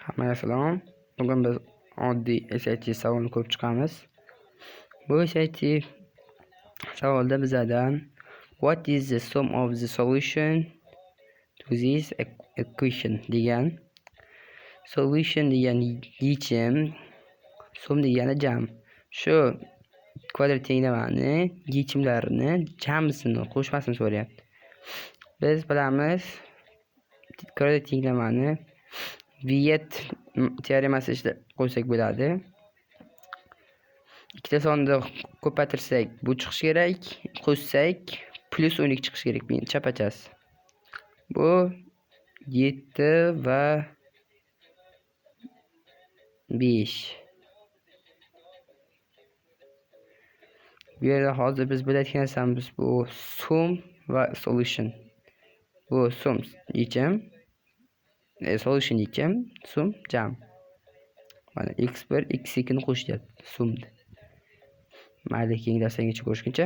Hammaga salom. Bugun biz oddiy SAT savolini ko'rib chiqamiz. Bu SAT savolda bizadan what is the sum of the solution to this equation degan. Solution degan yechim, sum degani jam. Shu kvadrat tenglamani yechimlarini jamisini qo'shmasini so'rayapti. Biz bilamiz kvadrat tenglamani Viet teoremasi ishla qo'ysak bo'ladi. Ikkita sonni ko'paytirsak bu chiqishi kerak, qo'shsak plus 12 chiqishi kerak. Men chapachas. Bu 7 va 5. Bu yerda hozir biz bilayotgan narsamiz bu sum va solution. Bu sum yechim, solution yechim, sum jam. Mana x1 x2 ni qo'shyapti sumni. Mayli, keyingi darslargacha ko'rishguncha